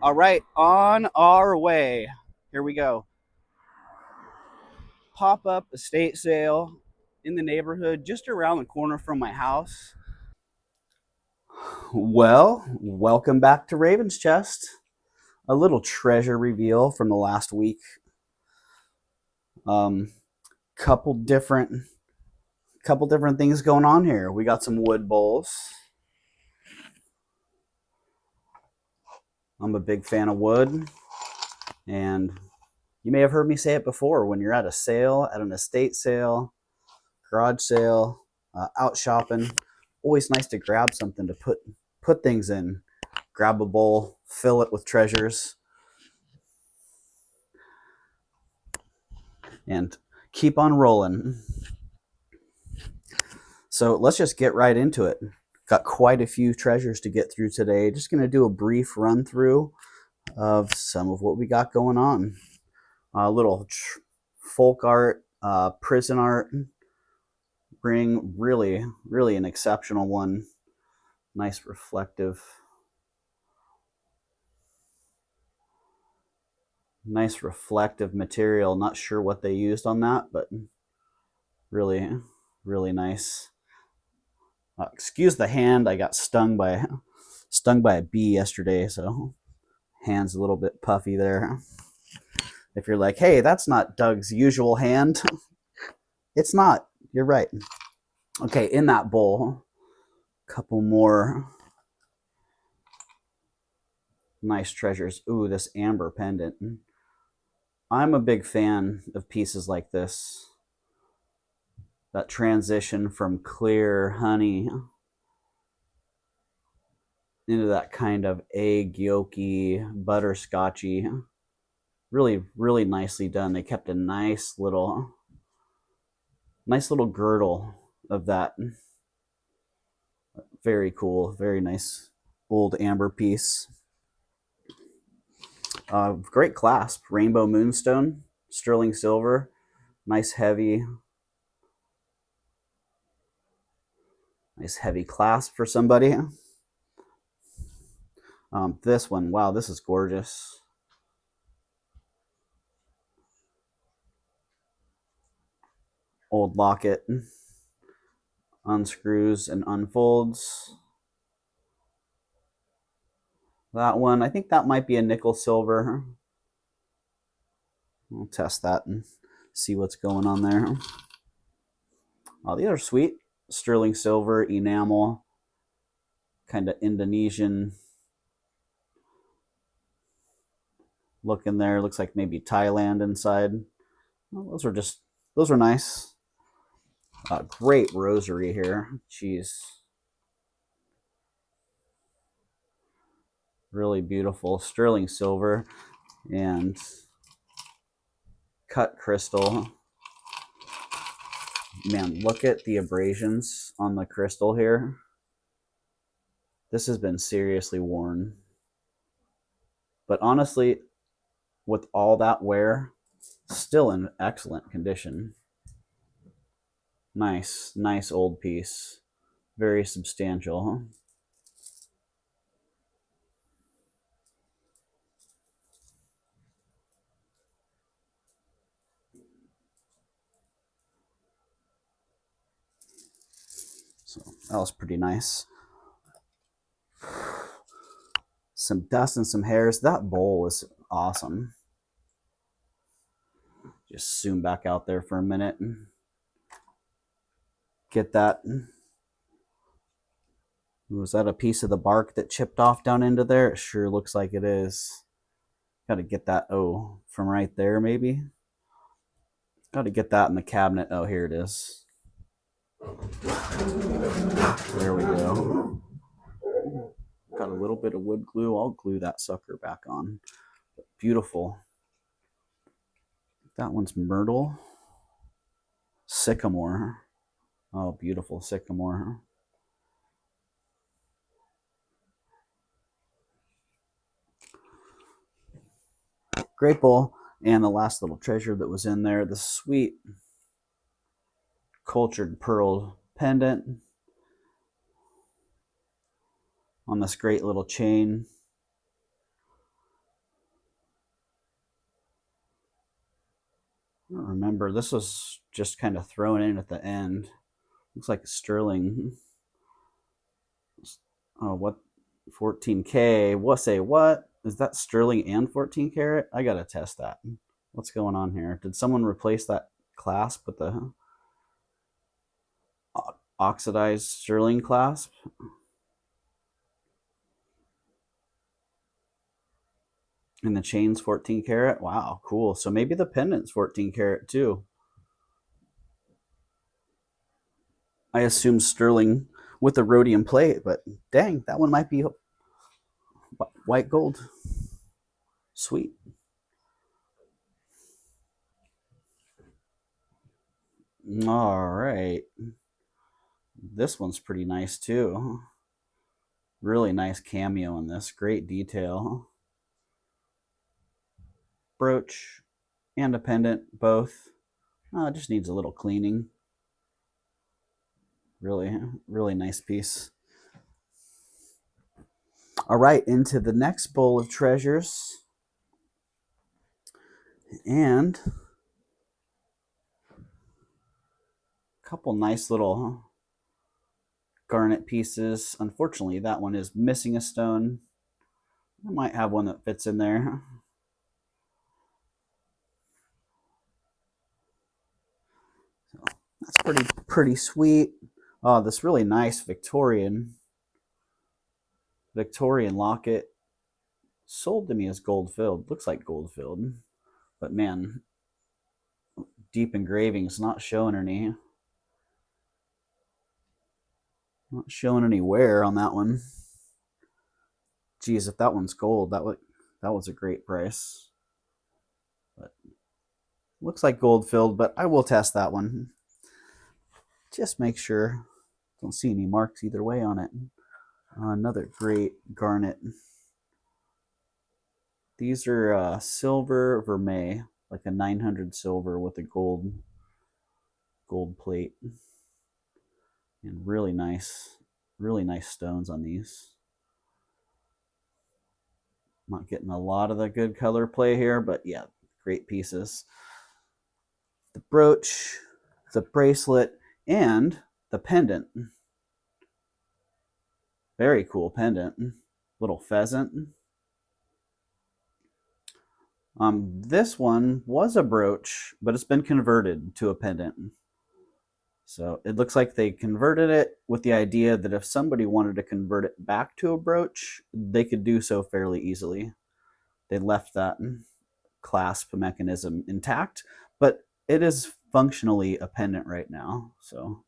All right, on our way. Here we go. Pop-up estate sale in the neighborhood just around the corner from my house. Well, welcome back to Raven's Chest. A little treasure reveal from the last week. Couple different things going on here. We got some wood bowls. I'm a big fan of wood, and you may have heard me say it before. When you're at a sale, at an estate sale, garage sale, out shopping, always nice to grab something to put things in. Grab a bowl, fill it with treasures, and keep on rolling. So let's just get right into it. Got quite a few treasures to get through today. Just going to do a brief run through of some of what we got going on. A little folk art, prison art ring, really an exceptional one. Nice reflective material. Not sure what they used on that, but really nice. Excuse the hand. I got stung by a bee yesterday, so hand's a little bit puffy there. If you're like, hey, that's not Doug's usual hand, it's not. You're right. Okay, in that bowl, a couple more nice treasures. Ooh, this amber pendant. I'm a big fan of pieces like this. That transition from clear honey into that kind of egg yolky, butterscotchy. Really nicely done. They kept a nice little girdle of that. Very cool. Very nice old amber piece. Great clasp. Rainbow moonstone, sterling silver. Nice heavy clasp for somebody. This one, wow, this is gorgeous. Old locket. Unscrews and unfolds. That one, I think that might be a nickel silver. We'll test that and see what's going on there. Oh, these are sweet. Sterling silver, enamel, kind of Indonesian look in there. Looks like maybe Thailand inside. Well, those are nice. Great rosary here. Jeez. Really beautiful sterling silver and cut crystal. Man, look at the abrasions on the crystal here. This has been seriously worn. But honestly, with all that wear, still in excellent condition. Nice old piece. Very substantial. So that was pretty nice. Some dust and some hairs. That bowl is awesome. Just zoom back out there for a minute and get that. Was that a piece of the bark that chipped off down into there? It sure looks like it is. Got to get that, from right there maybe. Got to get that in the cabinet. Oh, here it is. There we go. Got a little bit of wood glue. I'll glue that sucker back on. Beautiful. That one's myrtle. Sycamore. Oh, beautiful sycamore. Great bowl. And the last little treasure that was in there, the sweet cultured pearl pendant on this great little chain. remember. This was just kind of thrown in at the end. Looks like sterling. Oh, what? 14K. What say what? Is that sterling and 14 karat? I gotta test that. What's going on here? Did someone replace that clasp with the oxidized sterling clasp? And the chain's 14 karat? Wow, cool. So maybe the pendant's 14 karat too. I assume sterling with the rhodium plate, but dang, that one might be white gold. Sweet. All right. This one's pretty nice too. Really nice cameo in this. Great detail. Brooch and a pendant, both. It just needs a little cleaning. Really, really nice piece. All right, into the next bowl of treasures. And a couple nice little garnet pieces. Unfortunately, that one is missing a stone. I might have one that fits in there. So that's pretty sweet. Oh, this really nice Victorian locket sold to me as gold filled. Looks like gold filled, but man, deep engravings not showing any. Not showing any wear on that one. Geez, if that one's gold, that was a great price. But looks like gold filled, but I will test that one. Just make sure. Don't see any marks either way on it. Another great garnet. These are silver vermeil, like a 900 silver with a gold plate. And really nice stones on these. Not getting a lot of the good color play here, but yeah, great pieces. The brooch, the bracelet, and the pendant. Very cool pendant. Little pheasant. This one was a brooch, but it's been converted to a pendant. So it looks like they converted it with the idea that if somebody wanted to convert it back to a brooch, they could do so fairly easily. They left that clasp mechanism intact, but it is functionally a pendant right now. So,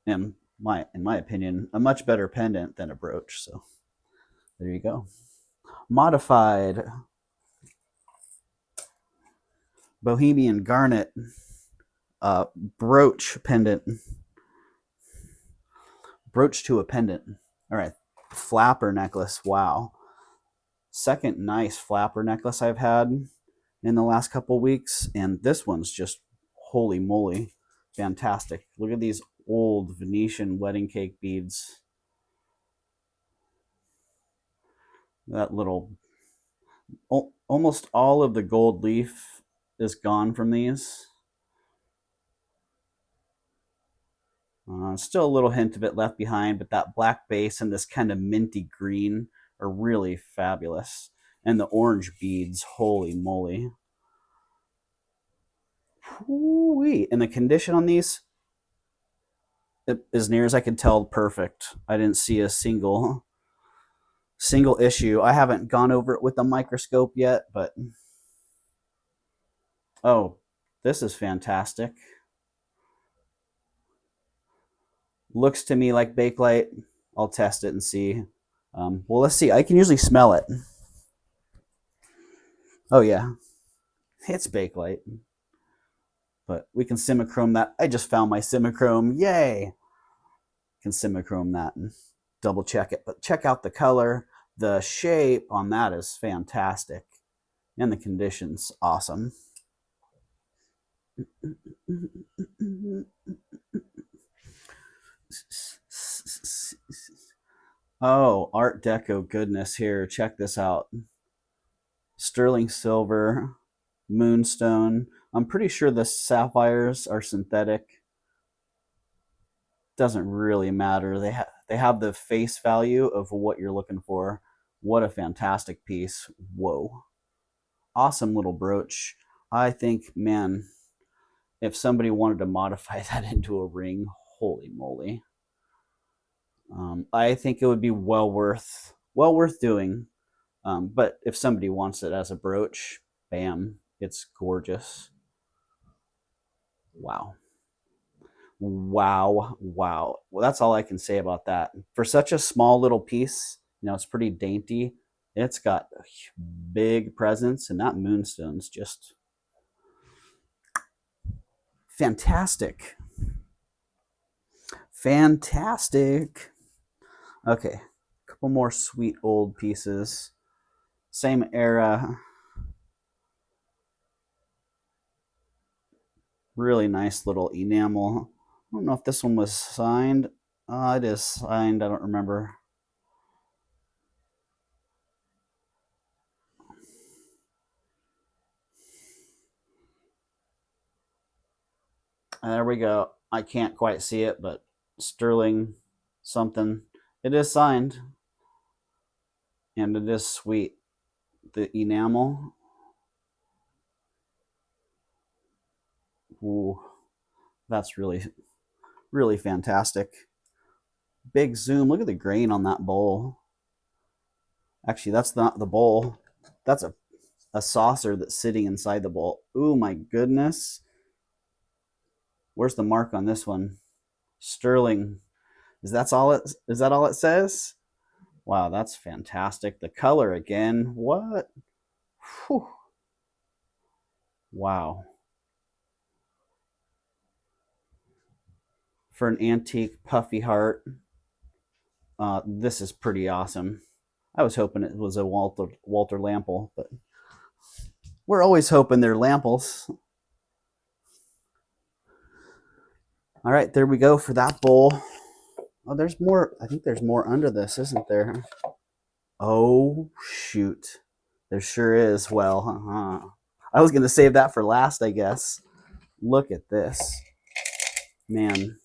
in my opinion, a much better pendant than a brooch. So there you go. Modified Bohemian garnet brooch pendant. Brooch to a pendant. All right, flapper necklace. Wow. Second nice flapper necklace I've had in the last couple weeks, and this one's just holy moly fantastic. Look at these old Venetian wedding cake beads. That little, almost all of the gold leaf is gone from these. Still a little hint of it left behind, but that black base and this kind of minty green are really fabulous. And the orange beads, holy moly. Woo-wee. And the condition on these, as near as I could tell, perfect. I didn't see a single issue. I haven't gone over it with a microscope yet, but oh, this is fantastic. Looks to me like Bakelite. I'll test it and see. Well, let's see. I can usually smell it. Oh yeah, it's Bakelite. But we can simichrome that. I just found my simichrome. Yay! Can simichrome that and double check it. But check out the color. The shape on that is fantastic. And the condition's awesome. Oh, Art Deco goodness here. Check this out. Sterling silver, moonstone, I'm pretty sure the sapphires are synthetic. Doesn't really matter. They have the face value of what you're looking for. What a fantastic piece. Whoa. Awesome little brooch. I think, man, if somebody wanted to modify that into a ring, holy moly. I think it would be well worth doing. But if somebody wants it as a brooch, bam, it's gorgeous. Wow. Wow. Wow. Well, that's all I can say about that. For such a small little piece, it's pretty dainty. It's got a big presence, and that moonstone's just fantastic. Fantastic. Okay, a couple more sweet old pieces. Same era. Really nice little enamel. I don't know if this one was signed. It is signed. I don't remember. There we go. I can't quite see it, but Sterling something. It is signed. And it is sweet. The enamel. Ooh, that's really, really fantastic. Big zoom. Look at the grain on that bowl. Actually, that's not the bowl. That's a saucer that's sitting inside the bowl. Ooh, my goodness. Where's the mark on this one? Sterling. Is that all it says? Wow, that's fantastic. The color again. What? Whew. Wow. For an antique puffy heart, this is pretty awesome. I was hoping it was a Walter Lample, but we're always hoping they're Lamples. All right, there we go for that bowl. Oh, there's more. I think there's more under this, isn't there? Oh, shoot. There sure is. Well, I was going to save that for last, I guess. Look at this. Man.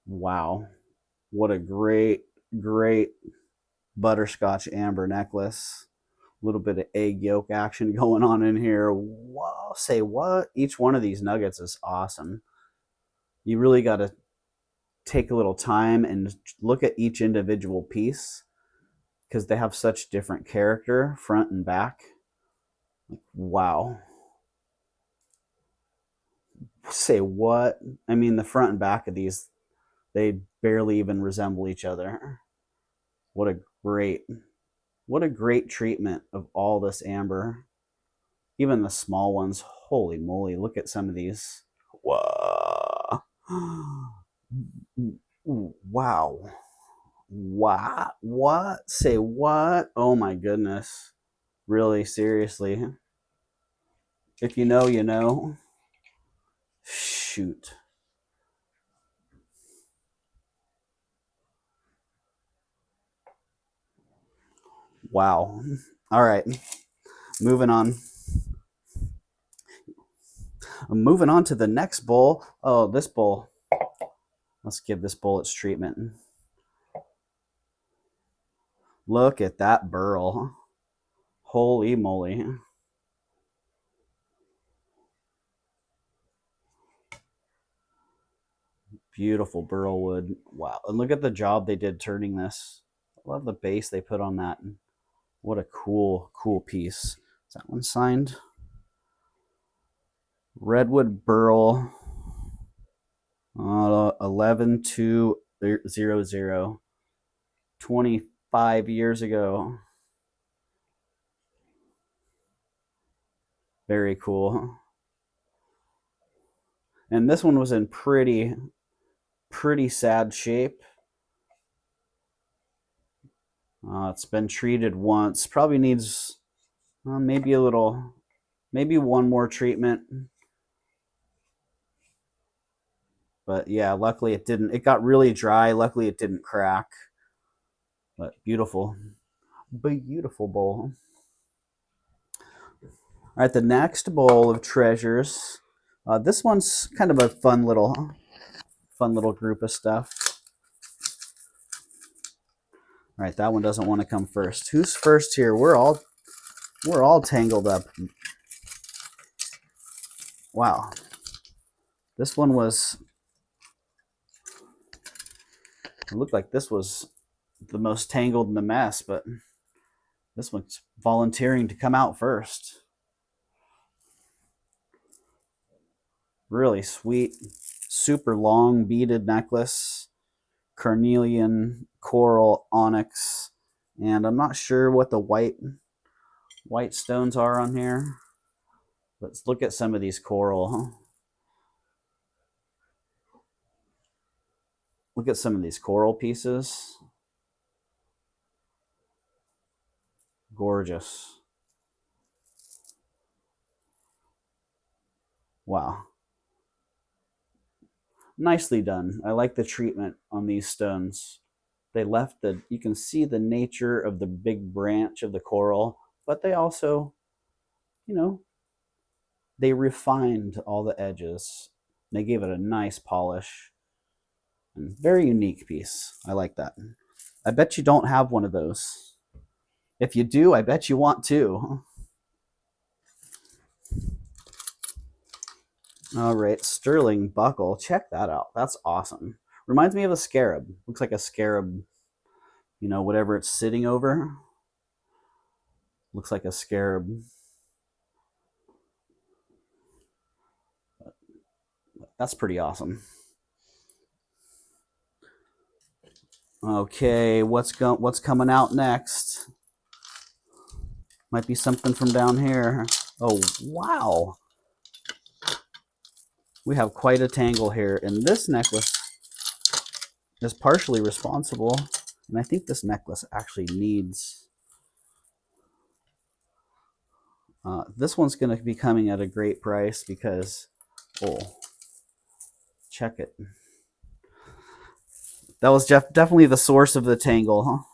Wow. What a great, great butterscotch amber necklace. A little bit of egg yolk action going on in here. Wow. Say what? Each one of these nuggets is awesome. You really got to take a little time and look at each individual piece because they have such different character, front and back. Wow. Say what? I mean, the front and back of these, they barely even resemble each other. What a great treatment of all this amber. Even the small ones, holy moly, look at some of these. Wow. Wow. Wow. What? Say what? Oh my goodness. Really, seriously. If you know, you know. Shoot. Wow. All right. Moving on. I'm moving on to the next bowl. Oh, this bowl. Let's give this bowl its treatment. Look at that burl. Holy moly. Beautiful burl wood. Wow. And look at the job they did turning this. I love the base they put on that. What a cool, cool piece. Is that one signed? Redwood burl 11200. 25 years ago. Very cool. And this one was in pretty sad shape. It's been treated once. Probably needs maybe one more treatment. But yeah, luckily it didn't. It got really dry. Luckily it didn't crack. But beautiful. Beautiful bowl. All right, the next bowl of treasures. This one's kind of a fun little group of stuff. All right, that one doesn't want to come first. Who's first here? We're all tangled up. Wow. This one was, it looked like this was the most tangled in the mess, but this one's volunteering to come out first. Really sweet, super long beaded necklace, carnelian, coral, onyx, and I'm not sure what the white stones are on here. Let's look at some of these coral. Look at some of these coral pieces. Gorgeous. Wow. Nicely done. I like the treatment on these stones. They left you can see the nature of the big branch of the coral, but they also, they refined all the edges. They gave it a nice polish. And very unique piece. I like that. I bet you don't have one of those. If you do, I bet you want two. All right, sterling buckle. Check that out. That's awesome. Reminds me of a scarab. Looks like a scarab, whatever it's sitting over. Looks like a scarab. That's pretty awesome. Okay, what's coming out next? Might be something from down here. Oh, wow. We have quite a tangle here, and this necklace is partially responsible, and I think this necklace actually needs... this one's going to be coming at a great price because, check it. That was definitely the source of the tangle, huh?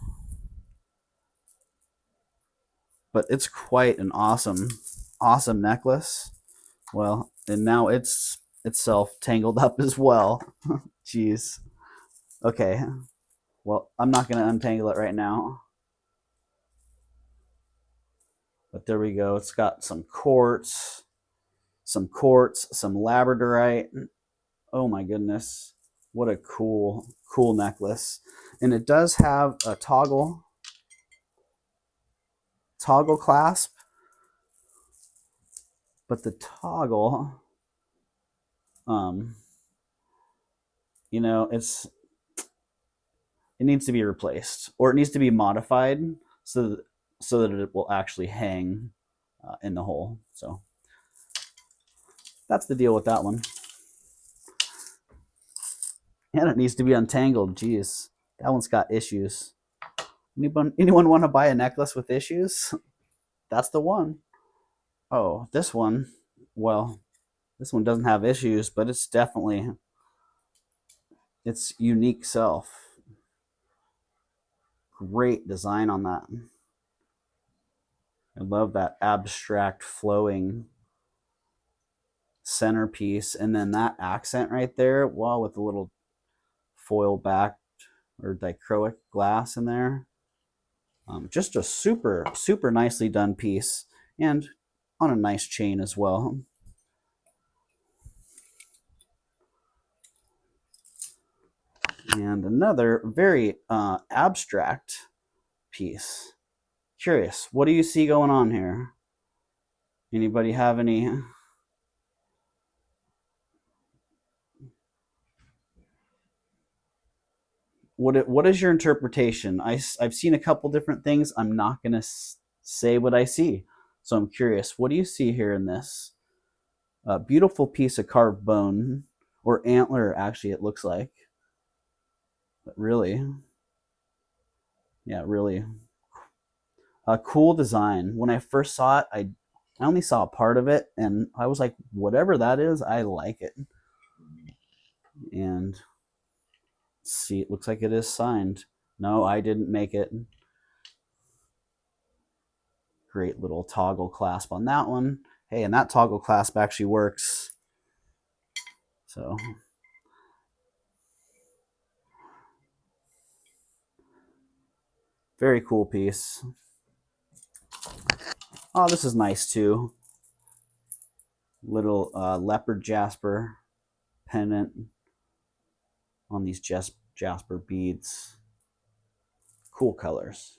But it's quite an awesome necklace. Well, and now it's itself tangled up as well. Jeez. Okay. Well, I'm not going to untangle it right now. But there we go. It's got some quartz, some labradorite. Oh my goodness. What a cool necklace. And it does have a toggle clasp. But the toggle, it needs to be replaced, or it needs to be modified so that it will actually hang in the hole. So that's the deal with that one. And it needs to be untangled. Jeez, that one's got issues. Anyone want to buy a necklace with issues? That's the one. Oh, this one. Well, this one doesn't have issues, but it's definitely its unique self. Great design on that. I love that abstract flowing centerpiece, and then that accent right there, wow, with a little foil backed or dichroic glass in there. Just a super nicely done piece, and on a nice chain as well. And another very abstract piece. Curious, what do you see going on here? Anybody have any? What is your interpretation? I've seen a couple different things. I'm not going to say what I see. So I'm curious, what do you see here in this? A beautiful piece of carved bone, or antler, actually, it looks like. But really, yeah, really. A cool design. When I first saw it, I only saw a part of it, and I was like, whatever that is, I like it. And see, it looks like it is signed. No, I didn't make it. Great little toggle clasp on that one. Hey, and that toggle clasp actually works. So very cool piece. Oh, this is nice too. Little leopard jasper pendant on these jasper beads. Cool colors.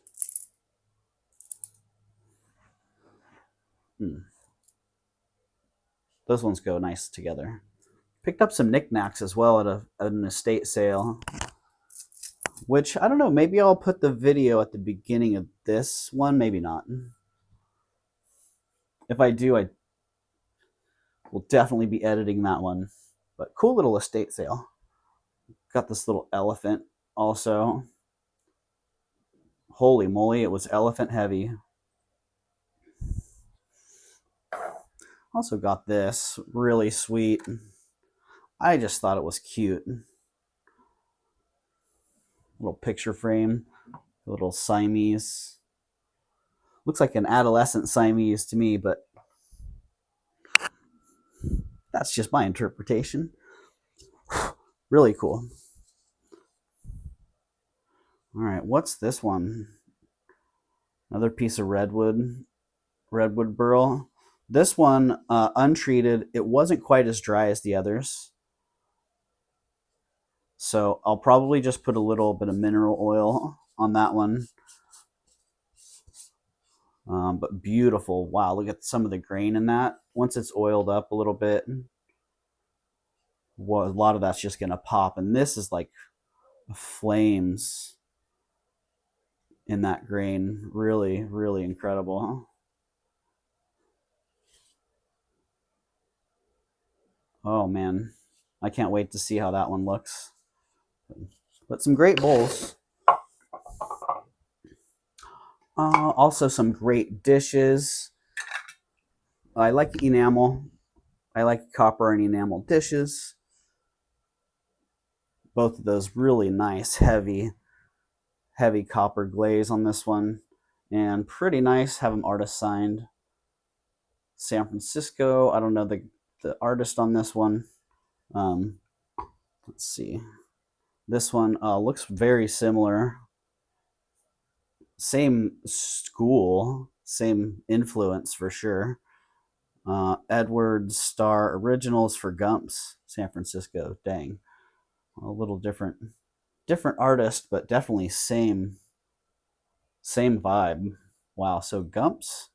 Those ones go nice together. Picked up some knickknacks as well at an estate sale, which I don't know, maybe I'll put the video at the beginning of this one, maybe not. If I do, I will definitely be editing that one. But cool little estate sale. Got this little elephant also. Holy moly, it was elephant heavy. Also got this really sweet. I just thought it was cute. Little picture frame, little Siamese. Looks like an adolescent Siamese to me, but that's just my interpretation. Really cool. All right, what's this one? Another piece of redwood burl. This one, untreated, it wasn't quite as dry as the others. So I'll probably just put a little bit of mineral oil on that one. But beautiful. Wow, look at some of the grain in that. Once it's oiled up a little bit, well, a lot of that's just going to pop. And this is like flames in that grain. Really, really incredible. Oh, man. I can't wait to see how that one looks. But some great bowls. Also some great dishes. I like enamel. I like copper and enamel dishes. Both of those really nice, heavy copper glaze on this one. And pretty nice. Have them artist signed. San Francisco. I don't know the artist on this one. Let's see. This one looks very similar. Same school, same influence for sure. Edward Star Originals for Gumps, San Francisco. Dang, a little different artist, but definitely same vibe. Wow, so Gumps.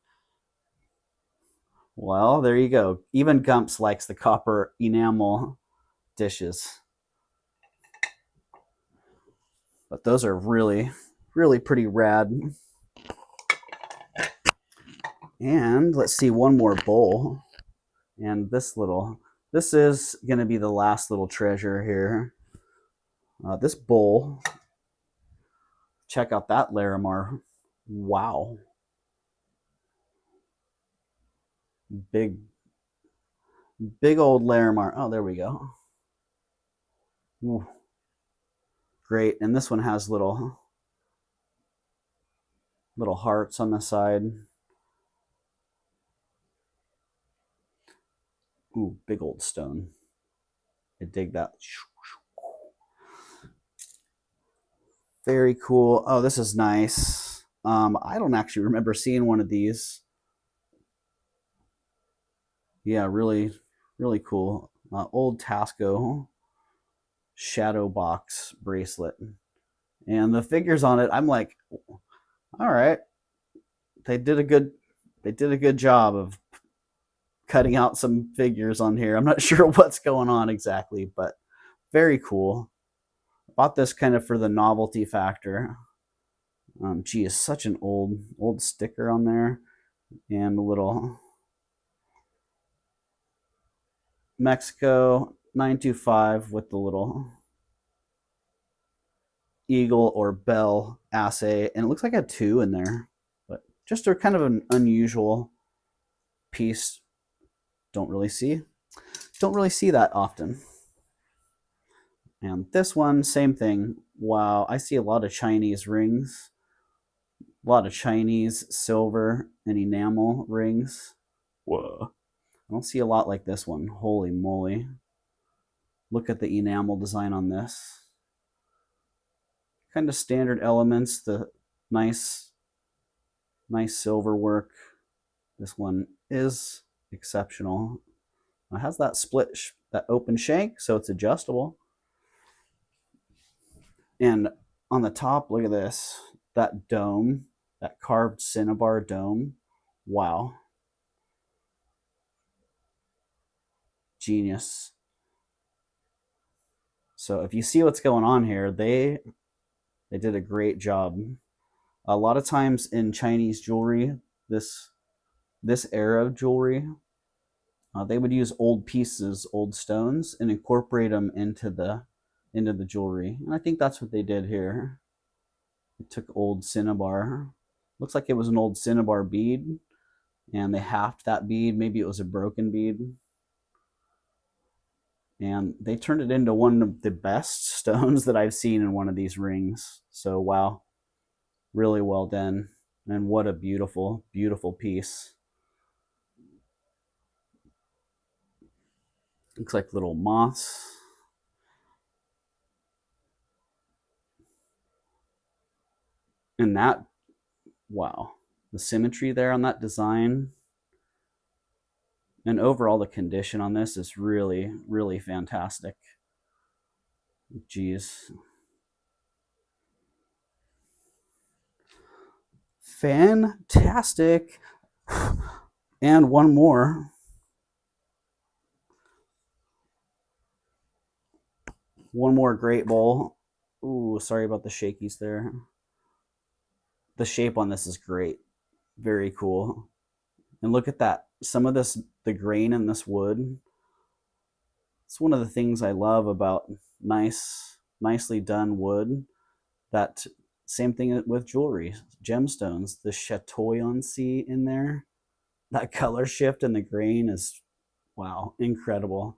Well, there you go. Even Gumps likes the copper enamel dishes. But those are really, really pretty rad. And let's see, one more bowl. And this is going to be the last little treasure here. This bowl, check out that Larimar. Wow. Big old Larimar. Oh, there we go. Ooh. Great. And this one has little hearts on the side. Ooh, big old stone. I dig that. Very cool. Oh, this is nice. I don't actually remember seeing one of these. Yeah, really, really cool. Old Tasco shadow box bracelet. And the figures on it, I'm like, all right. They did a good job of cutting out some figures on here. I'm not sure what's going on exactly, but very cool. Bought this kind of for the novelty factor. Geez, such an old sticker on there, and a little Mexico 925 with the little eagle or bell assay, and it looks like a 2 in there, but just a kind of an unusual piece. Don't really see that often. And this one, same thing. Wow, I see a lot of Chinese rings. A lot of Chinese silver and enamel rings. Whoa. I don't see a lot like this one. Holy moly. Look at the enamel design on this. Kind of standard elements, the nice silver work. This one is exceptional. It has that split, that open shank, so it's adjustable. And on the top, look at this, that dome, that carved cinnabar dome. Wow. Genius. So if you see what's going on here, they did a great job. A lot of times in Chinese jewelry, this era of jewelry, they would use old pieces, old stones, and incorporate them into the jewelry. And I think that's what they did here. They took old cinnabar. Looks like it was an old cinnabar bead, and they halved that bead. Maybe it was a broken bead. And they turned it into one of the best stones that I've seen in one of these rings. So wow, really well done. And what a beautiful, beautiful piece. Looks like little moths. And that, wow, the symmetry there on that design. And overall, the condition on this is really, really fantastic. Geez. Fantastic. And one more. One more great bowl. Ooh, sorry about the shakies there. The shape on this is great. Very cool. And look at that. Some of this, the grain in this wood. It's one of the things I love about nicely done wood. That same thing with jewelry, gemstones, the chatoyancy in there. That color shift in the grain is, wow, incredible.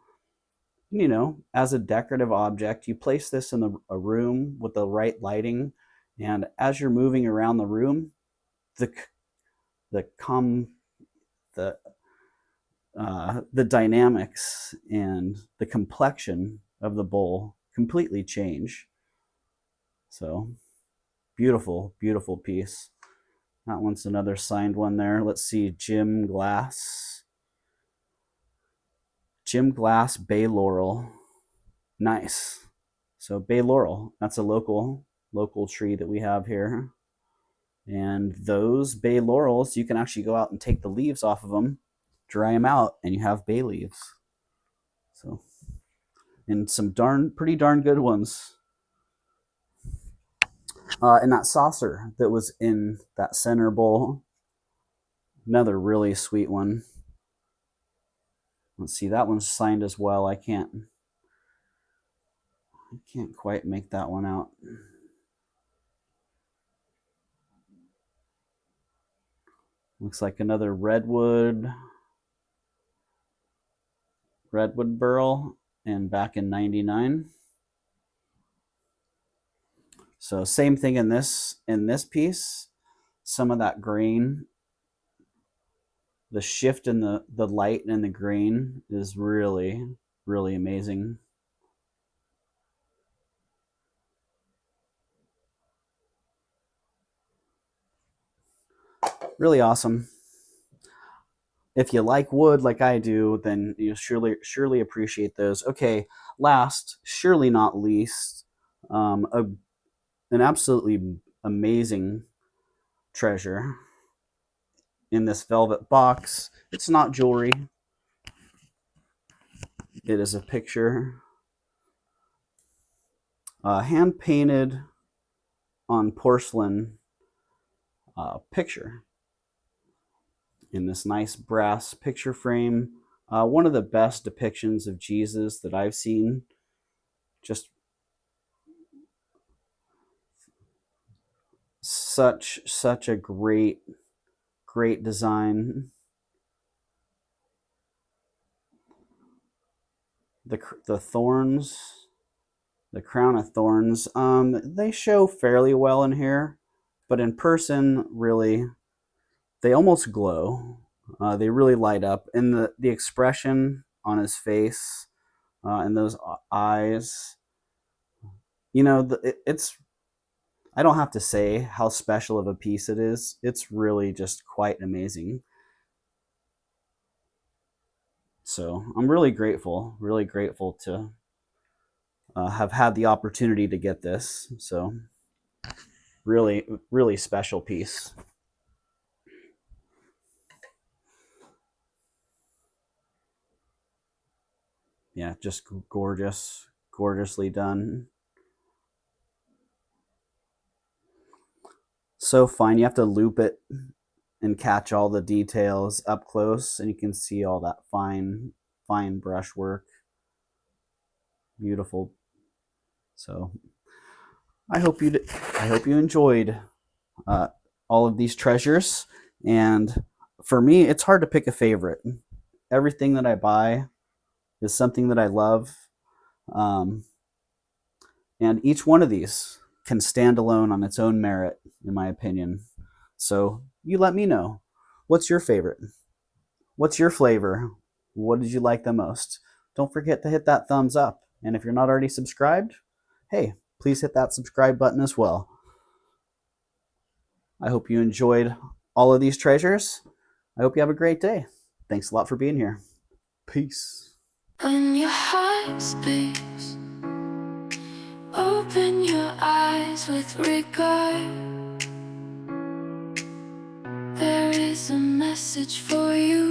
You know, as a decorative object, you place this in a room with the right lighting, and as you're moving around the room, the dynamics and the complexion of the bowl completely change. So beautiful, beautiful piece. That one's another signed one there. Let's see, Jim Glass. Jim Glass Bay Laurel. Nice. So Bay Laurel, that's a local tree that we have here. And those bay laurels, you can actually go out and take the leaves off of them, dry them out, and you have bay leaves. So, and some pretty darn good ones. And that saucer that was in that center bowl, another really sweet one. Let's see, that one's signed as well. I can't quite make that one out. Looks like another redwood burl, and back in 99. So same thing in this piece. Some of that grain, the shift in the light and the grain is really, really amazing. Really awesome. If you like wood like I do, then you surely appreciate those. Okay, last, surely not least, an absolutely amazing treasure in this velvet box. It's not jewelry. It is a picture, hand painted on porcelain picture in this nice brass picture frame. One of the best depictions of Jesus that I've seen. Just such a great design. The thorns, the crown of thorns, they show fairly well in here, but in person, really, they almost glow. They really light up, and the expression on his face and those eyes. You know, it's I don't have to say how special of a piece it is. It's really just quite amazing. So I'm really grateful to have had the opportunity to get this. So really, really special piece. Yeah, just gorgeous, gorgeously done. So fine. You have to loop it and catch all the details up close, and you can see all that fine brushwork. Beautiful. So I hope you enjoyed all of these treasures. And for me, it's hard to pick a favorite. Everything that I buy is something that I love, um, and each one of these can stand alone on its own merit, in my opinion. So you let me know. What's your favorite? What's your flavor? What did you like the most? Don't forget to hit that thumbs up. And if you're not already subscribed, hey, please hit that subscribe button as well. I hope you enjoyed all of these treasures. I hope you have a great day. Thanks a lot for being here. Peace. When your heart speaks, open your eyes with regard. There is a message for you.